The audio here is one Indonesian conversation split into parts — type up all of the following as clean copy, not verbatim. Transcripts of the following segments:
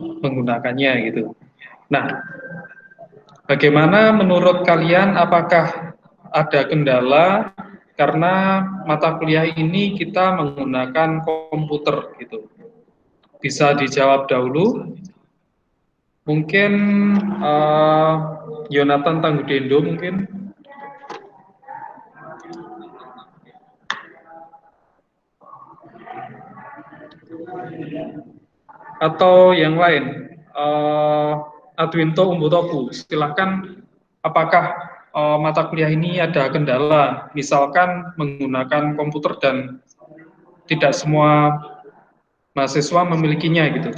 menggunakannya gitu. Nah, bagaimana menurut kalian, apakah ada kendala karena mata kuliah ini kita menggunakan komputer gitu? Bisa dijawab dahulu. Mungkin Yonatan Tanggudendo mungkin, atau yang lain, Adwinto Umbutoku, silahkan. Apakah mata kuliah ini ada kendala, misalkan menggunakan komputer dan tidak semua mahasiswa memilikinya gitu?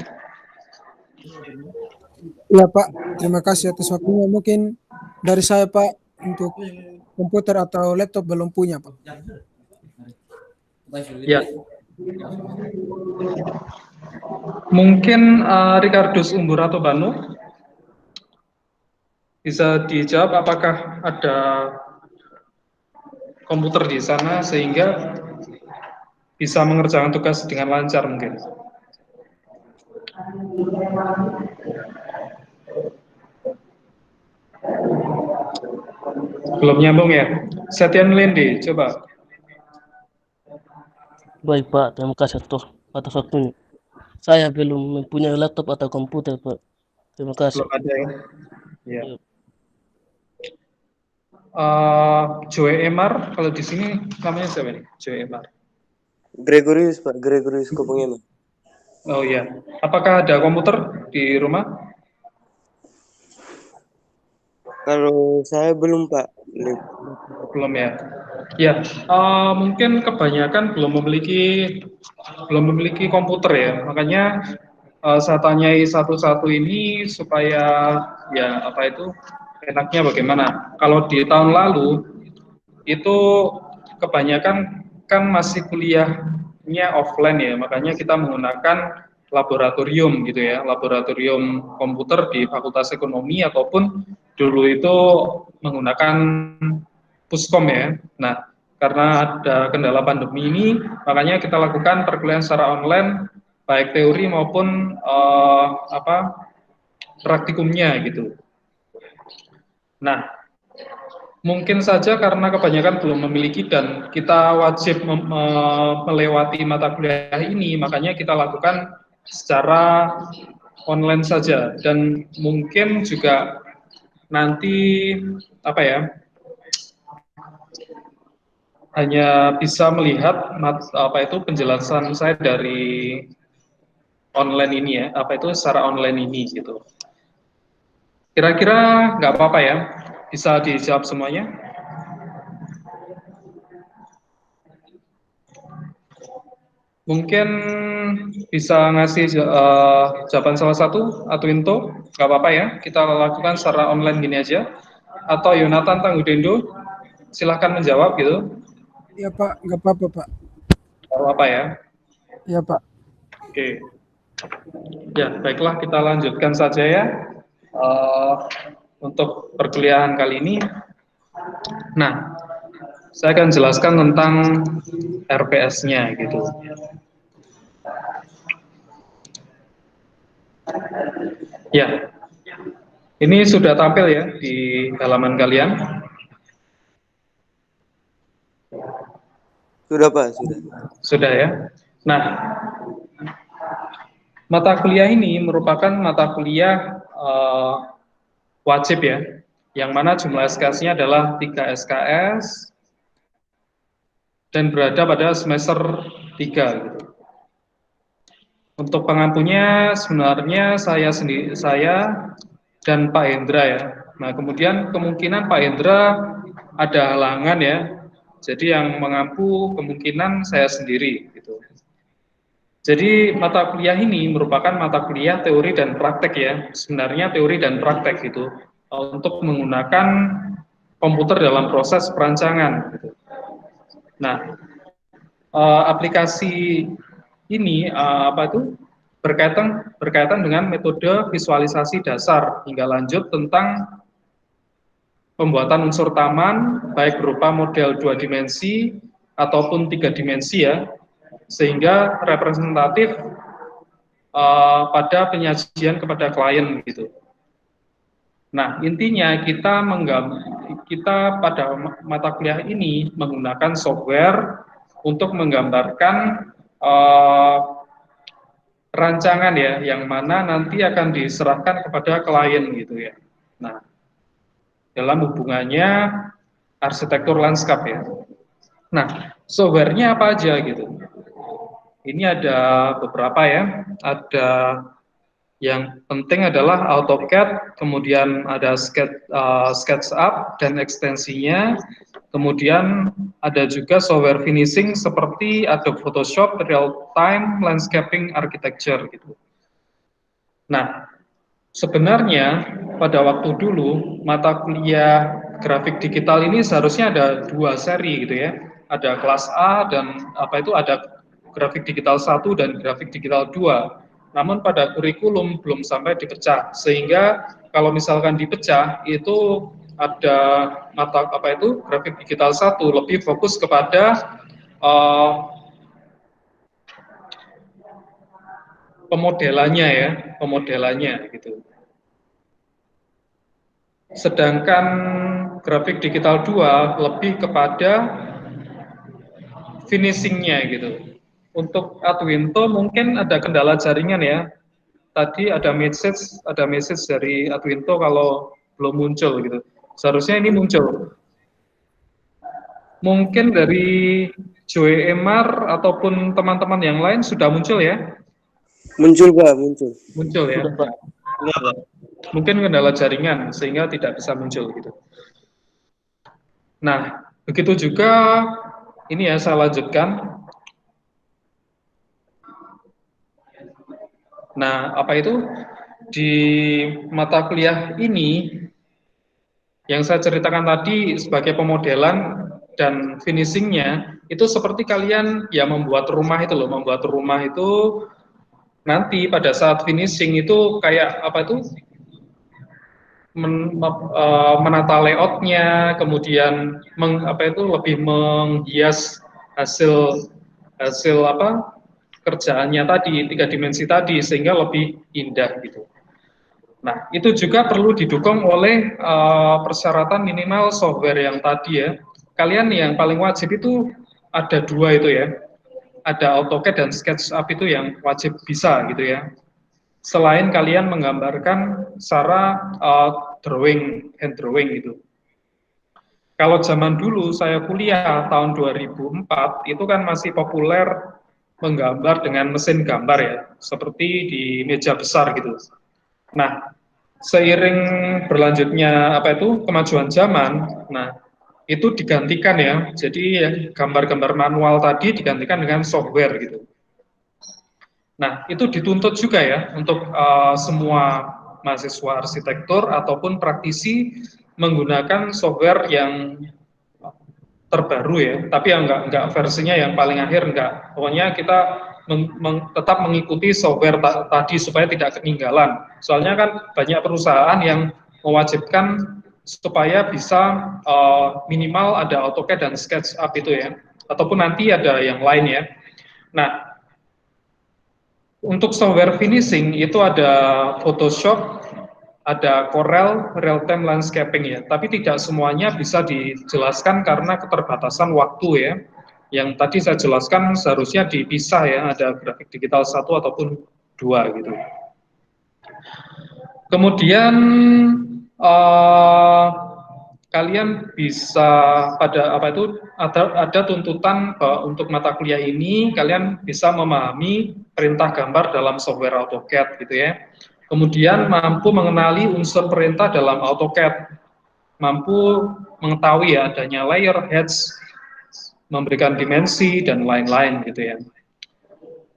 Ya Pak, terima kasih atas waktunya. Mungkin dari saya Pak, untuk komputer atau laptop belum punya Pak. Ya, mungkin Ricardus Umbur atau Banu bisa dijawab, apakah ada komputer di sana sehingga bisa mengerjakan tugas dengan lancar mungkin. Belum nyambung ya? Setian Lendi, coba. Baik Pak, terima kasih atas waktunya. Saya belum mempunyai laptop atau komputer Pak. Terima kasih. Belum ada ya? Ya. Ya. Joe Emar, kalau di sini namanya siapa nih? Joe Emar. Gregorius Pak, Gregorius Kopengema. Oh iya, apakah ada komputer di rumah? Kalau saya belum Pak. Belum ya. Ya, mungkin kebanyakan belum memiliki komputer ya. Makanya saya tanyai satu-satu ini supaya ya apa itu enaknya bagaimana. Kalau di tahun lalu itu kebanyakan kan masih kuliahnya offline ya, makanya kita menggunakan laboratorium gitu ya, laboratorium komputer di Fakultas Ekonomi ataupun dulu itu menggunakan Puskom ya. Nah, karena ada kendala pandemi ini, makanya kita lakukan perkuliahan secara online, baik teori maupun praktikumnya gitu. Nah, mungkin saja karena kebanyakan belum memiliki dan kita wajib melewati mata kuliah ini, makanya kita lakukan secara online saja, dan mungkin juga nanti apa ya, hanya bisa melihat apa itu penjelasan saya dari online ini ya, apa itu secara online ini gitu. Kira-kira nggak apa-apa ya, bisa dijawab semuanya? Mungkin bisa ngasih jawaban salah satu, atau Winto, nggak apa-apa ya, kita lakukan secara online gini aja. Atau Yonatan Tanggudendo, silahkan menjawab gitu. Ya Pak, nggak apa-apa Pak. Nggak apa-apa ya. Ya Pak. Oke. Ya, baiklah, kita lanjutkan saja ya untuk perkuliahan kali ini. Nah, saya akan jelaskan tentang RPS-nya gitu. Ya, ini sudah tampil ya di halaman kalian. Sudah Pak, sudah. Sudah ya. Nah, mata kuliah ini merupakan mata kuliah wajib ya, yang mana jumlah SKS-nya adalah 3 SKS dan berada pada semester 3 gitu. Untuk pengampunya sebenarnya saya dan Pak Hendra ya. Nah, kemudian kemungkinan Pak Hendra ada halangan ya. Jadi yang mengampu kemungkinan saya sendiri gitu. Jadi mata kuliah ini merupakan mata kuliah teori dan praktek ya, sebenarnya teori dan praktek gitu, untuk menggunakan komputer dalam proses perancangan. Gitu. Nah, aplikasi ini apa itu berkaitan dengan metode visualisasi dasar hingga lanjut tentang pembuatan unsur taman, baik berupa model 2 dimensi ataupun 3 dimensi ya, sehingga representatif pada penyajian kepada klien gitu. Nah, intinya kita pada mata kuliah ini menggunakan software untuk menggambarkan rancangan ya, yang mana nanti akan diserahkan kepada klien gitu ya. Nah, dalam hubungannya arsitektur lanskap ya. Nah, softwarenya apa aja gitu? Ini ada beberapa ya. Ada yang penting adalah AutoCAD, kemudian ada SketchUp dan ekstensinya, kemudian ada juga software finishing seperti Adobe Photoshop, Real Time Landscaping Architecture gitu. Nah, sebenarnya pada waktu dulu mata kuliah grafik digital ini seharusnya ada 2 seri gitu ya. Ada kelas A dan ada grafik digital 1 dan grafik digital 2. Namun pada kurikulum belum sampai dipecah, sehingga kalau misalkan dipecah itu ada grafik digital 1 lebih fokus kepada pemodelannya gitu. Sedangkan grafik digital 2 lebih kepada finishingnya gitu. Untuk Adwinto mungkin ada kendala jaringan ya. Tadi ada message dari Adwinto kalau belum muncul gitu. Seharusnya ini muncul. Mungkin dari Joe Emar ataupun teman-teman yang lain sudah muncul ya? Muncul Pak, muncul. Muncul ya. Sudah, Pak. Iya Pak. Mungkin kendala jaringan sehingga tidak bisa muncul gitu. Nah, begitu juga ini ya saya lanjutkan. Nah, di mata kuliah ini yang saya ceritakan tadi sebagai pemodelan dan finishingnya itu seperti kalian ya membuat rumah itu nanti pada saat finishing itu kayak menata layoutnya, kemudian lebih menghias hasil kerjaannya tadi 3 dimensi tadi sehingga lebih indah gitu. Nah, itu juga perlu didukung oleh persyaratan minimal software yang tadi ya. Kalian yang paling wajib itu ada 2 itu ya. Ada AutoCAD dan SketchUp itu yang wajib bisa gitu ya. Selain kalian menggambarkan secara hand drawing gitu. Kalau zaman dulu saya kuliah tahun 2004 itu kan masih populer menggambar dengan mesin gambar ya, seperti di meja besar gitu. Nah, seiring berlanjutnya kemajuan zaman, nah itu digantikan ya. Jadi ya, gambar-gambar manual tadi digantikan dengan software gitu. Nah, itu dituntut juga ya untuk semua mahasiswa arsitektur ataupun praktisi menggunakan software yang terbaru ya, tapi yang enggak versinya yang paling akhir enggak. Pokoknya kita tetap mengikuti software tadi supaya tidak ketinggalan. Soalnya kan banyak perusahaan yang mewajibkan supaya bisa minimal ada AutoCAD dan SketchUp itu ya, ataupun nanti ada yang lain ya. Nah, untuk software finishing itu ada Photoshop, ada Corel, Real Time Landscaping ya, tapi tidak semuanya bisa dijelaskan karena keterbatasan waktu ya. Yang tadi saya jelaskan seharusnya dipisah ya, ada grafik digital 1 ataupun 2 gitu. Kemudian kalian bisa ada tuntutan untuk mata kuliah ini kalian bisa memahami perintah gambar dalam software AutoCAD gitu ya. Kemudian mampu mengenali unsur perintah dalam AutoCAD, mampu mengetahui ya adanya layer, heads, memberikan dimensi dan lain-lain gitu ya.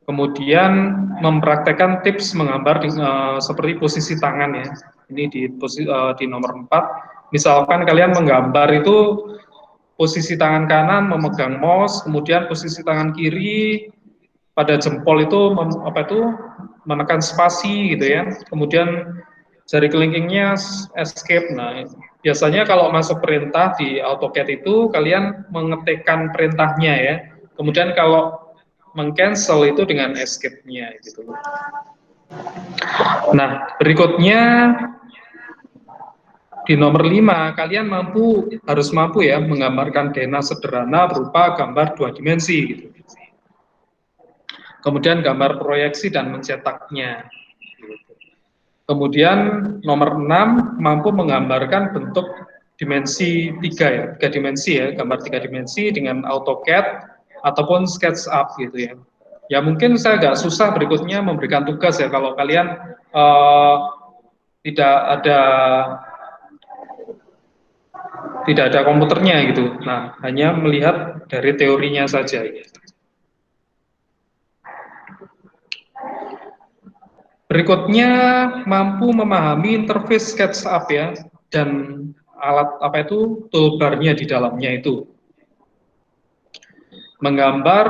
Kemudian mempraktekkan tips menggambar seperti posisi tangan ya. Ini di nomor 4. Misalkan kalian menggambar itu posisi tangan kanan memegang mouse, kemudian posisi tangan kiri pada jempol itu menekan spasi gitu ya. Kemudian jari kelingkingnya escape. Nah, biasanya kalau masuk perintah di AutoCAD itu kalian mengetikkan perintahnya ya. Kemudian kalau meng-cancel itu dengan escape-nya gitu. Nah, berikutnya di nomor 5, kalian harus mampu ya menggambarkan DNA sederhana berupa gambar 2 dimensi gitu. Kemudian gambar proyeksi dan mencetaknya. Kemudian nomor 6, mampu menggambarkan bentuk dimensi 3 ya, 3 dimensi ya, gambar 3 dimensi dengan AutoCAD ataupun SketchUp gitu ya. Ya mungkin saya agak susah berikutnya memberikan tugas ya kalau kalian tidak ada komputernya gitu. Nah, hanya melihat dari teorinya saja. Berikutnya mampu memahami interface SketchUp ya dan alat toolbar-nya di dalamnya itu. Menggambar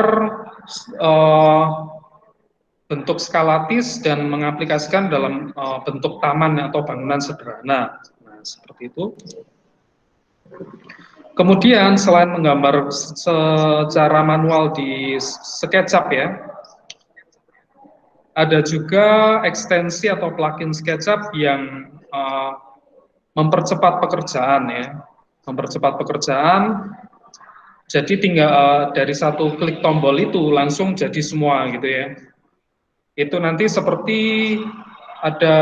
bentuk skalatis dan mengaplikasikan dalam bentuk taman atau bangunan sederhana. Nah, seperti itu. Kemudian selain menggambar secara manual di SketchUp ya, ada juga ekstensi atau plugin SketchUp yang mempercepat pekerjaan ya, mempercepat pekerjaan. Jadi tinggal dari satu klik tombol itu langsung jadi semua gitu ya. Itu nanti seperti ada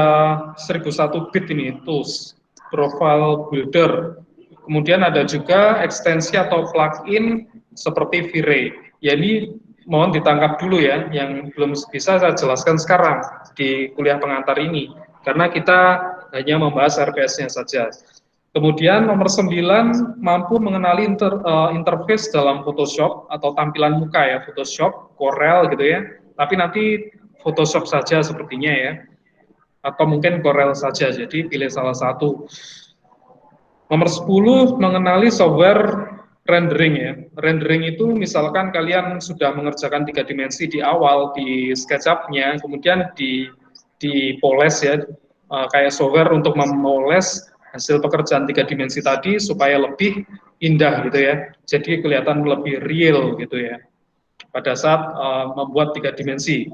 1001 bit ini tools, profile builder. Kemudian ada juga ekstensi atau plugin seperti V-Ray. Ya ini mohon ditangkap dulu ya, yang belum bisa saya jelaskan sekarang di kuliah pengantar ini, karena kita hanya membahas RPS-nya saja. Kemudian nomor 9, mampu mengenali interface dalam Photoshop atau tampilan muka ya, Photoshop, Corel gitu ya, tapi nanti Photoshop saja sepertinya ya, atau mungkin Corel saja, jadi pilih salah satu. Nomor 10, mengenali software rendering ya. Rendering itu misalkan kalian sudah mengerjakan 3 dimensi di awal di SketchUp-nya, kemudian dipoles ya, kayak software untuk memoles hasil pekerjaan 3 dimensi tadi supaya lebih indah gitu ya. Jadi kelihatan lebih real gitu ya pada saat membuat 3 dimensi.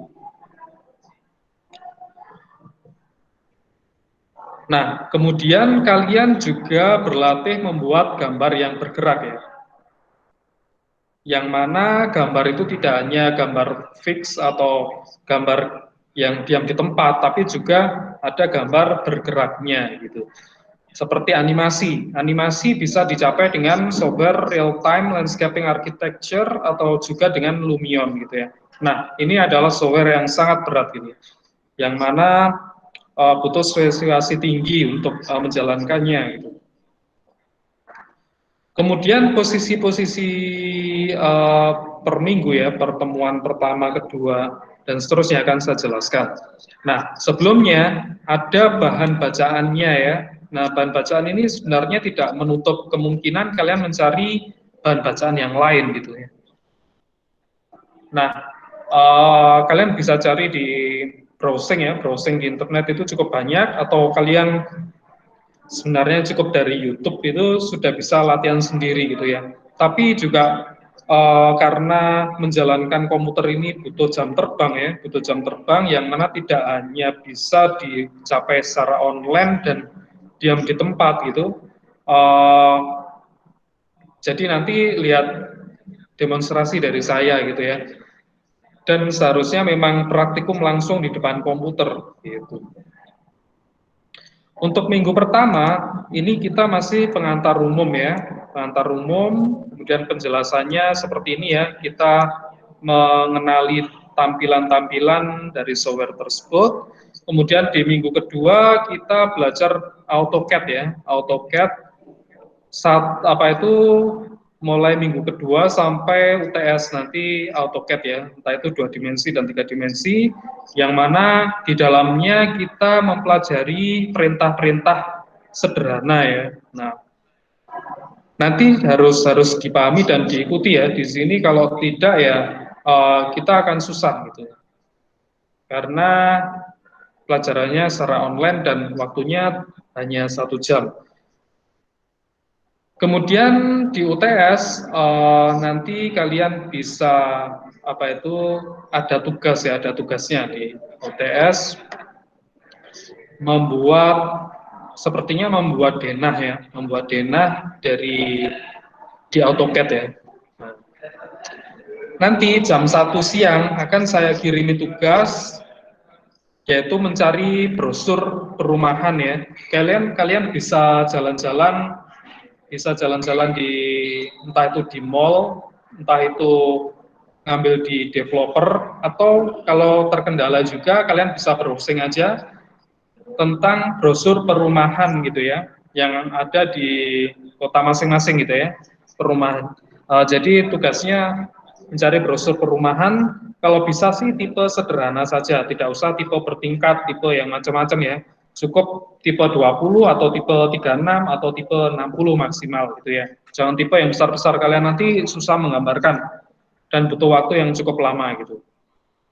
Nah, kemudian kalian juga berlatih membuat gambar yang bergerak ya. Yang mana gambar itu tidak hanya gambar fix atau gambar yang diam di tempat, tapi juga ada gambar bergeraknya gitu. Seperti animasi. Animasi bisa dicapai dengan software real-time landscaping architecture atau juga dengan Lumion gitu ya. Nah, ini adalah software yang sangat berat gitu. Yang mana butuh spesifikasi tinggi untuk menjalankannya gitu. Kemudian posisi-posisi per minggu ya, pertemuan pertama, kedua, dan seterusnya akan saya jelaskan. Nah, sebelumnya ada bahan bacaannya ya. Nah, bahan bacaan ini sebenarnya tidak menutup kemungkinan kalian mencari bahan bacaan yang lain gitu ya. Nah, kalian bisa cari di browsing ya, browsing di internet itu cukup banyak, atau kalian sebenarnya cukup dari YouTube itu sudah bisa latihan sendiri gitu ya. Tapi juga karena menjalankan komputer ini butuh jam terbang ya, butuh jam terbang yang mana tidak hanya bisa dicapai secara online dan diam di tempat gitu. Jadi nanti lihat demonstrasi dari saya gitu ya. Dan seharusnya memang praktikum langsung di depan komputer gitu. Untuk minggu pertama, ini kita masih pengantar umum ya, pengantar umum, kemudian penjelasannya seperti ini ya, kita mengenali tampilan-tampilan dari software tersebut, kemudian di minggu kedua kita belajar AutoCAD ya, AutoCAD, mulai minggu kedua sampai UTS nanti AutoCAD ya, entah itu 2 dimensi dan 3 dimensi, yang mana di dalamnya kita mempelajari perintah-perintah sederhana ya. Nah, nanti harus dipahami dan diikuti ya. Di sini kalau tidak ya kita akan susah gitu. Karena pelajarannya secara online dan waktunya hanya 1 jam. Kemudian di UTS nanti kalian bisa ada tugas ya, ada tugasnya di UTS. sepertinya membuat denah ya, membuat denah di AutoCAD ya. Nanti jam 1 siang akan saya kirimi tugas, yaitu mencari brosur perumahan ya. Kalian bisa jalan-jalan di entah itu di mall, entah itu ngambil di developer, atau kalau terkendala juga kalian bisa browsing aja tentang brosur perumahan gitu ya, yang ada di kota masing-masing gitu ya, perumahan. Jadi tugasnya mencari brosur perumahan, kalau bisa sih tipe sederhana saja, tidak usah tipe bertingkat, tipe yang macam-macam ya. Cukup tipe 20 atau tipe 36 atau tipe 60 maksimal gitu ya. Jangan tipe yang besar-besar, kalian nanti susah menggambarkan dan butuh waktu yang cukup lama gitu.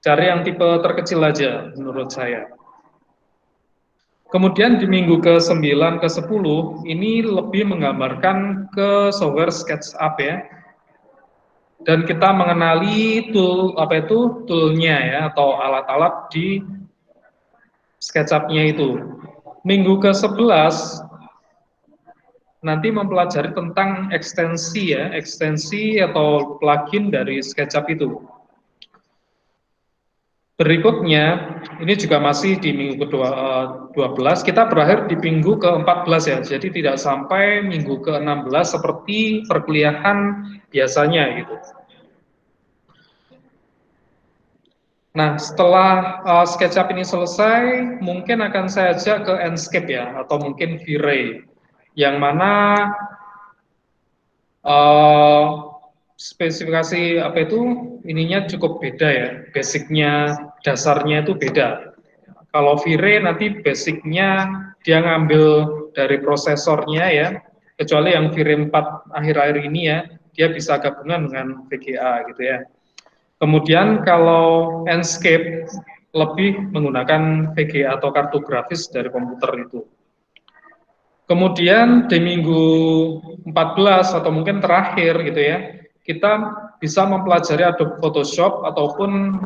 Cari yang tipe terkecil aja menurut saya. Kemudian di minggu ke-9 ke-10 ini lebih menggambarkan ke software SketchUp ya. Dan kita mengenali toolnya ya, atau alat-alat di SketchUp-nya itu. Minggu ke-11 nanti mempelajari tentang ekstensi ya, ekstensi atau plugin dari SketchUp itu. Berikutnya, ini juga masih di minggu ke-12, kita berakhir di minggu ke-14 ya, jadi tidak sampai minggu ke-16 seperti perkuliahan biasanya gitu. Nah, setelah SketchUp ini selesai, mungkin akan saya ajak ke Enscape ya, atau mungkin V-Ray, yang mana spesifikasi apa itu ininya cukup beda ya, basicnya, dasarnya itu beda. Kalau V-Ray nanti basicnya dia ngambil dari prosesornya ya, kecuali yang V-Ray 4 akhir-akhir ini ya, dia bisa gabungan dengan VGA gitu ya. Kemudian kalau Enscape lebih menggunakan VGA atau kartu grafis dari komputer itu. Kemudian di minggu 14 atau mungkin terakhir gitu ya, kita bisa mempelajari Adobe Photoshop ataupun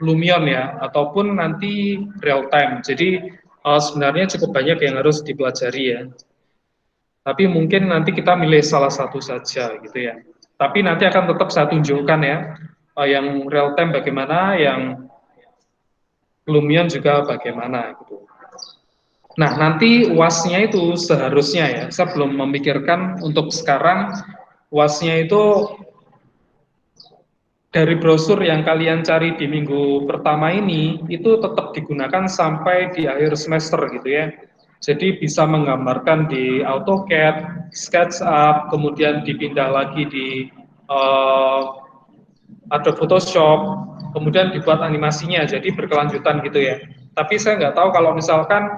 Lumion ya, ataupun nanti real time. Jadi sebenarnya cukup banyak yang harus dipelajari ya. Tapi mungkin nanti kita milih salah satu saja gitu ya. Tapi nanti akan tetap saya tunjukkan ya, yang real time bagaimana, yang Lumion juga bagaimana gitu. Nah, nanti UAS-nya itu seharusnya ya, saya belum memikirkan untuk sekarang, UAS-nya itu dari brosur yang kalian cari di minggu pertama ini, itu tetap digunakan sampai di akhir semester gitu ya. Jadi bisa menggambarkan di AutoCAD, SketchUp, kemudian dipindah lagi di Adobe Photoshop, kemudian dibuat animasinya, jadi berkelanjutan gitu ya. Tapi saya nggak tahu kalau misalkan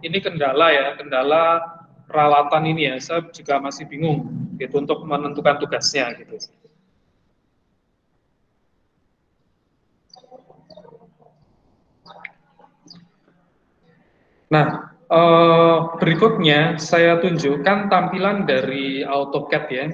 ini kendala ya, kendala peralatan ini ya, saya juga masih bingung gitu untuk menentukan tugasnya gitu. Nah, berikutnya saya tunjukkan tampilan dari AutoCAD ya.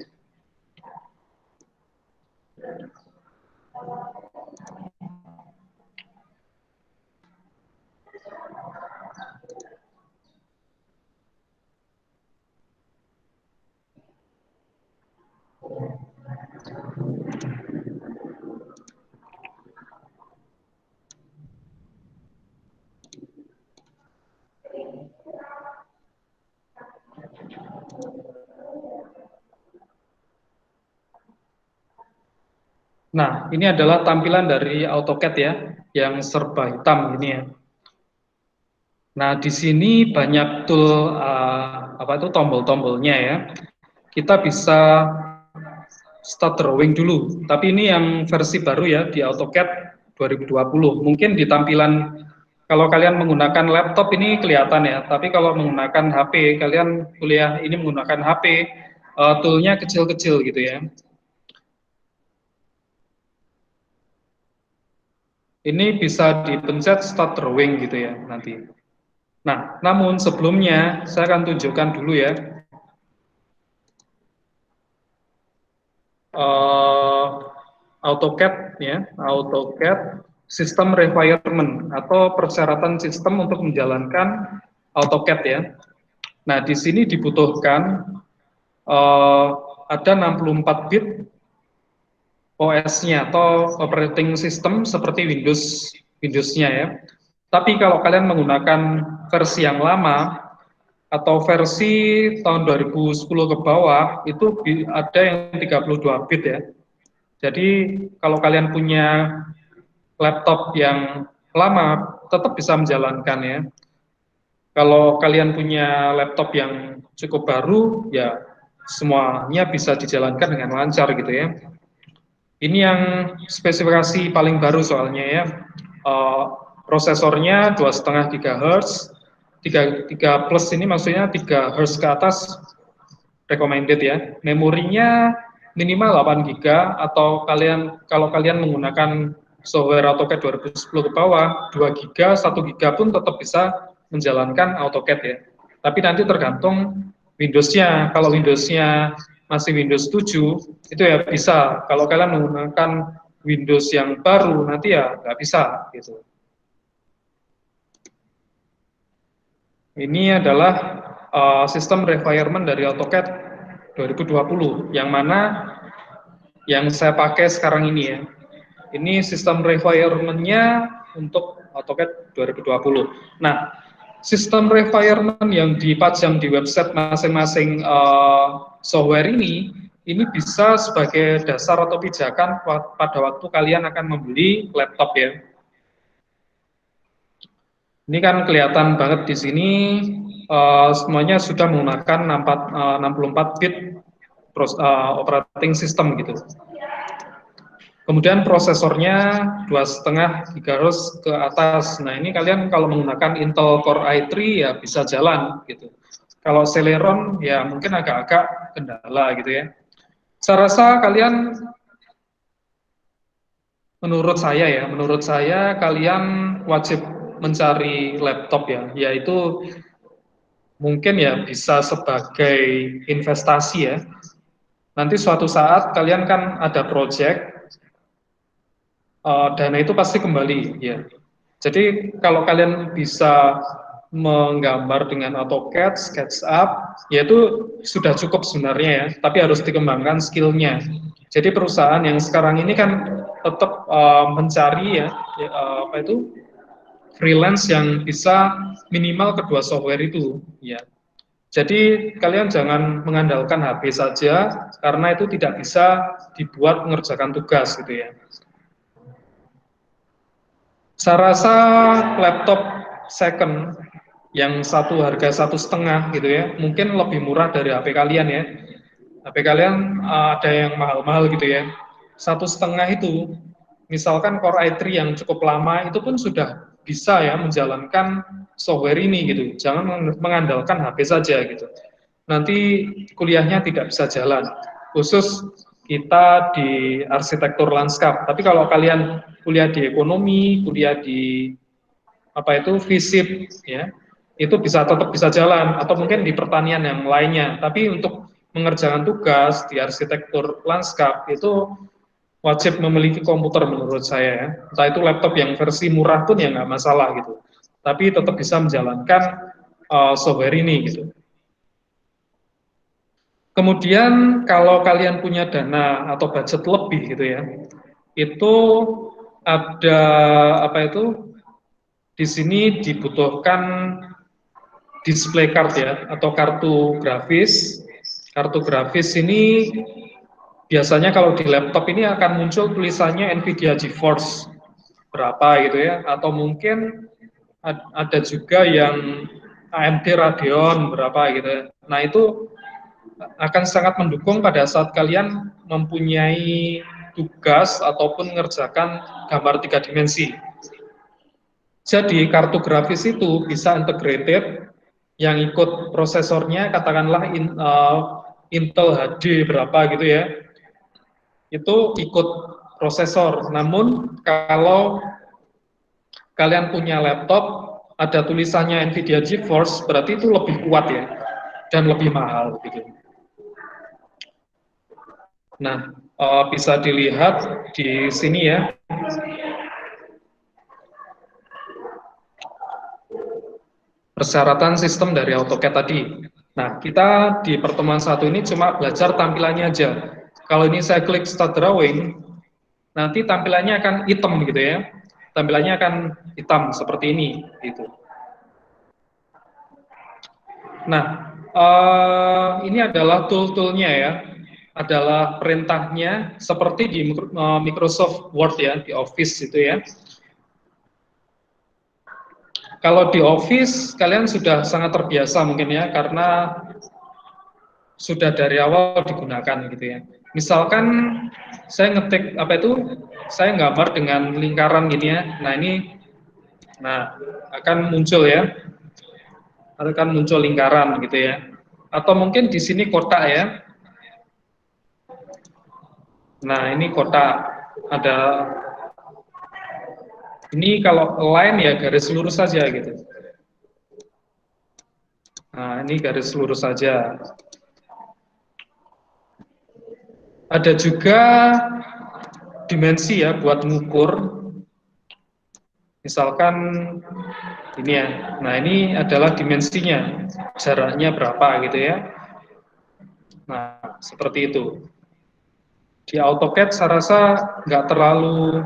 Nah, ini adalah tampilan dari AutoCAD ya, yang serba hitam ini ya. Nah, di sini banyak tool apa itu tombol-tombolnya ya. Kita bisa start drawing dulu. Tapi ini yang versi baru ya di AutoCAD 2020. Mungkin di tampilan kalau kalian menggunakan laptop ini kelihatan ya. Tapi kalau menggunakan HP, kalian kuliah ini menggunakan HP, toolnya kecil-kecil gitu ya. Ini bisa dipencet start drawing gitu ya nanti. Nah, namun sebelumnya saya akan tunjukkan dulu ya AutoCAD ya, AutoCAD sistem requirement atau persyaratan sistem untuk menjalankan AutoCAD ya. Nah, di sini dibutuhkan ada 64 bit OS-nya atau operating system seperti Windows-nya ya. Tapi kalau kalian menggunakan versi yang lama atau versi tahun 2010 ke bawah itu ada yang 32 bit ya. Jadi kalau kalian punya laptop yang lama tetap bisa menjalankan ya. Kalau kalian punya laptop yang cukup baru ya semuanya bisa dijalankan dengan lancar gitu ya. Ini yang spesifikasi paling baru soalnya ya. Prosesornya 2,5 GHz, 3 plus ini maksudnya 3 Hz ke atas recommended ya. Memorinya minimal 8 GB atau kalau kalian menggunakan software AutoCAD 2010 ke bawah 2 GB, 1 GB pun tetap bisa menjalankan AutoCAD ya. Tapi nanti tergantung Windows-nya. Kalau Windows-nya masih Windows 7 itu ya bisa. Kalau kalian menggunakan Windows yang baru nanti ya nggak bisa gitu. Ini adalah sistem requirement dari AutoCAD 2020 yang mana yang saya pakai sekarang ini ya. Ini sistem requirement-nya untuk AutoCAD 2020. Nah, sistem requirement yang dipajang di website masing-masing software ini bisa sebagai dasar atau pijakan pada waktu kalian akan membeli laptop ya. Ini kan kelihatan banget di sini semuanya sudah menggunakan 64 bit operating system gitu. Kemudian prosesornya 2,5 GHz ke atas. Nah ini kalian kalau menggunakan Intel Core i3 ya bisa jalan gitu. Kalau Celeron ya mungkin agak-agak kendala gitu ya. Saya rasa kalian, menurut saya kalian wajib mencari laptop ya, yaitu mungkin ya bisa sebagai investasi ya. Nanti suatu saat kalian kan ada project, dana itu pasti kembali ya. Jadi kalau kalian bisa menggambar dengan AutoCAD, SketchUp, ya itu sudah cukup sebenarnya ya, tapi harus dikembangkan skillnya. Jadi perusahaan yang sekarang ini kan tetap mencari ya, freelance yang bisa minimal kedua software itu ya. Jadi kalian jangan mengandalkan HP saja karena itu tidak bisa dibuat mengerjakan tugas gitu ya. Saya rasa laptop second yang harga 1,5 gitu ya, mungkin lebih murah dari HP kalian ya. HP kalian ada yang mahal-mahal gitu ya. 1,5 itu, misalkan Core i3 yang cukup lama itu pun sudah bisa ya menjalankan software ini gitu. Jangan mengandalkan HP saja gitu. Nanti kuliahnya tidak bisa jalan. Khusus kita di arsitektur lanskap. Tapi kalau kalian kuliah di ekonomi, kuliah di FISIP ya, itu tetap bisa jalan atau mungkin di pertanian yang lainnya. Tapi untuk mengerjakan tugas di arsitektur lanskap itu wajib memiliki komputer menurut saya ya. Entah itu laptop yang versi murah pun ya nggak masalah gitu. Tapi tetap bisa menjalankan software ini gitu. Kemudian kalau kalian punya dana atau budget lebih gitu ya, itu ada di sini dibutuhkan display card ya atau kartu grafis. Kartu grafis ini biasanya kalau di laptop ini akan muncul tulisannya NVIDIA GeForce berapa gitu ya, atau mungkin ada juga yang AMD Radeon berapa gitu ya. Nah itu akan sangat mendukung pada saat kalian mempunyai tugas ataupun mengerjakan gambar 3 dimensi. Jadi kartu grafis itu bisa integrated, yang ikut prosesornya katakanlah Intel HD berapa gitu ya, itu ikut prosesor. Namun kalau kalian punya laptop ada tulisannya NVIDIA GeForce, berarti itu lebih kuat ya dan lebih mahal gitu. Nah, bisa dilihat di sini ya. persyaratan sistem dari AutoCAD tadi. Nah, kita di pertemuan satu ini cuma belajar tampilannya aja. Kalau ini saya klik Start Drawing, nanti tampilannya akan hitam gitu ya. Tampilannya akan hitam seperti ini gitu. Nah, ini adalah tool-toolnya ya, adalah perintahnya seperti di Microsoft Word ya, di Office itu ya. Kalau di Office kalian sudah sangat terbiasa mungkin ya, karena sudah dari awal digunakan gitu ya. Misalkan saya ngetik apa itu, saya gambar dengan lingkaran gini ya. Nah ini, nah akan muncul ya, akan muncul lingkaran gitu ya. Atau mungkin di sini kotak ya. Nah ini kotak, ada ini kalau line ya garis lurus saja gitu. Nah ini garis lurus saja. Ada juga dimensi ya buat mengukur. Misalkan ini ya. Nah ini adalah dimensinya, jaraknya berapa gitu ya. Nah seperti itu. Di AutoCAD saya rasa nggak terlalu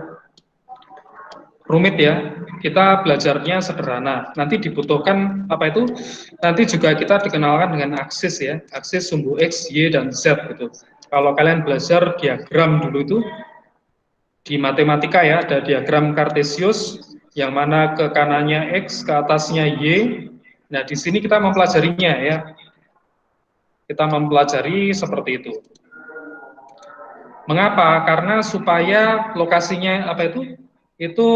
rumit ya. Kita belajarnya sederhana. Nanti dibutuhkan apa itu? Nanti juga kita dikenalkan dengan aksis ya, aksis sumbu X, Y, dan Z gitu. Kalau kalian belajar diagram dulu itu di matematika ya, ada diagram Kartesius yang mana ke kanannya X, ke atasnya Y. Nah di sini kita mempelajarinya ya. Kita mempelajari seperti itu. Mengapa? Karena supaya lokasinya apa itu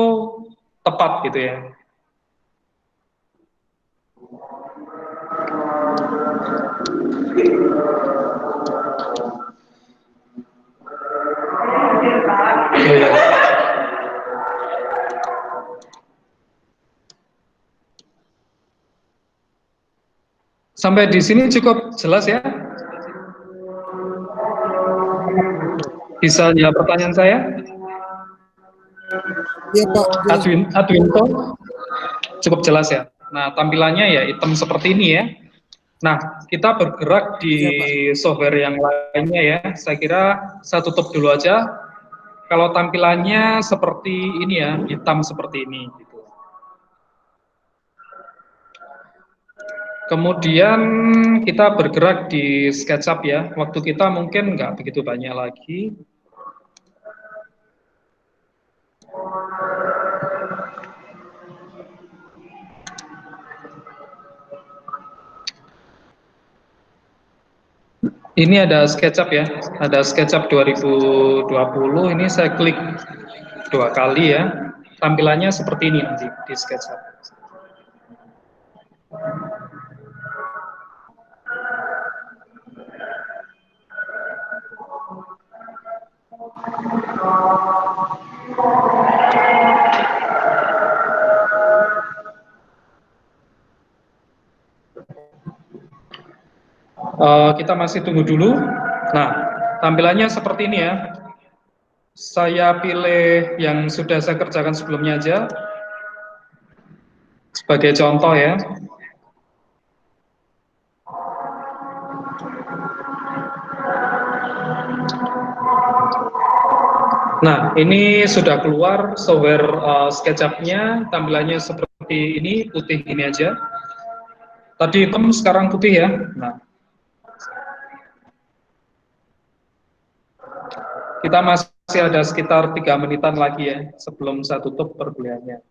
tepat gitu ya. Oh, ya. Sampai di sini cukup jelas ya? Bisa jawab pertanyaan saya? Iya Pak, jelas. Adwinto, cukup jelas ya. Nah, tampilannya ya hitam seperti ini ya. Nah, kita bergerak di Iya Pak. software yang lainnya ya. Saya kira saya tutup dulu aja. Kalau tampilannya seperti ini ya, hitam seperti ini. Gitu. Kemudian kita bergerak di SketchUp ya. Waktu kita mungkin nggak begitu banyak lagi. Ini ada SketchUp ya, ada SketchUp 2020. Ini saya klik 2 kali ya. Tampilannya seperti ini nanti di SketchUp. Kita masih tunggu dulu. Nah, tampilannya seperti ini ya. Saya pilih yang sudah saya kerjakan sebelumnya aja. Sebagai contoh ya. Nah, ini sudah keluar software SketchUp-nya, tampilannya seperti ini, putih ini aja. Tadi hitam, sekarang putih ya. Nah, kita masih ada sekitar 3 menitan lagi ya, sebelum saya tutup perkuliahannya.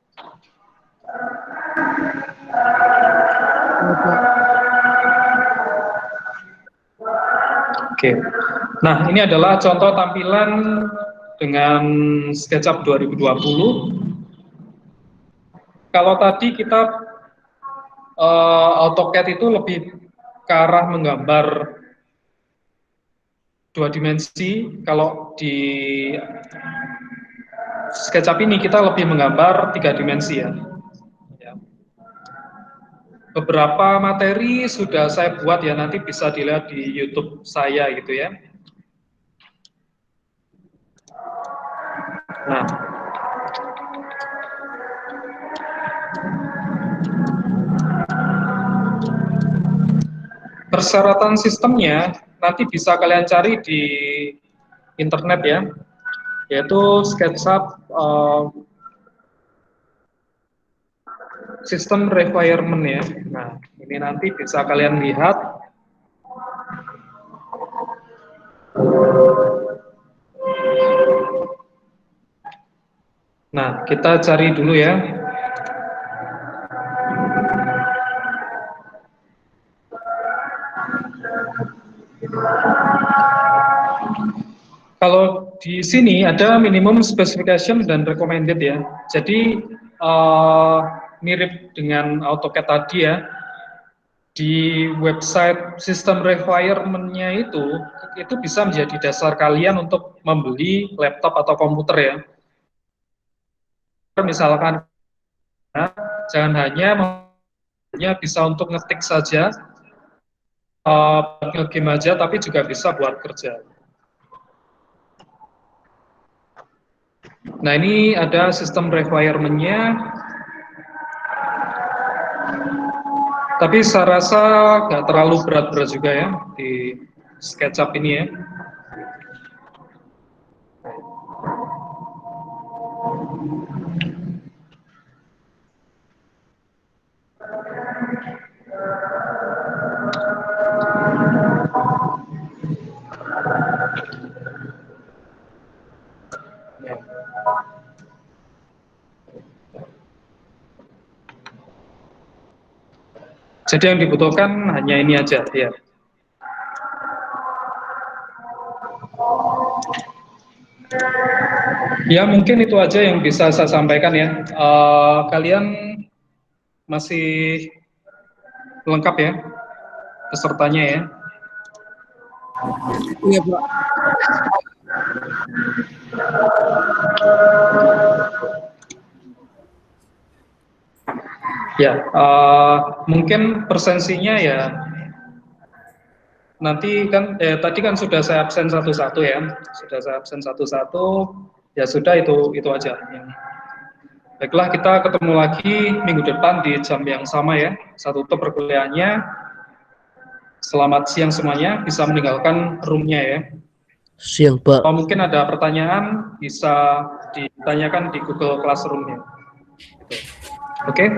Iya Pak. Oke. Nah, ini adalah contoh tampilan dengan SketchUp 2020. Kalau tadi kita AutoCAD itu lebih ke arah menggambar 2 dimensi. Kalau di SketchUp ini kita lebih menggambar 3 dimensi ya. Beberapa materi sudah saya buat ya, nanti bisa dilihat di YouTube saya gitu ya. Nah, persyaratan sistemnya nanti bisa kalian cari di internet ya, yaitu SketchUp sistem requirement ya. Nah, ini nanti bisa kalian lihat. Nah, kita cari dulu ya. Kalau di sini ada minimum specification dan recommended ya. Jadi mirip dengan AutoCAD tadi ya. Di website sistem requirement-nya itu bisa menjadi dasar kalian untuk membeli laptop atau komputer ya. Misalkan jangan hanya bisa untuk ngetik saja, game aja, tapi juga bisa buat kerja. Nah, ini ada sistem requirement-nya. Tapi saya rasa nggak terlalu berat-berat juga ya di SketchUp ini ya. Jadi yang dibutuhkan hanya ini aja ya. Ya mungkin itu aja yang bisa saya sampaikan ya. Kalian masih lengkap ya pesertanya ya. Iya Pak. Ya, mungkin presensinya ya nanti kan tadi kan sudah saya absen satu-satu ya, sudah saya absen satu-satu, ya sudah itu aja. Baiklah, kita ketemu lagi minggu depan di jam yang sama ya. Satu tutup perkuliahannya. Selamat siang semuanya, bisa meninggalkan roomnya ya. Siang, Pak. Kalau mungkin ada pertanyaan bisa ditanyakan di Google Classroom-nya. Oke?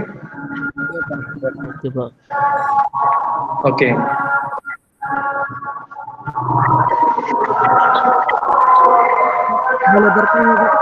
Oke, Pak. Oke. Boleh bertanya Pak?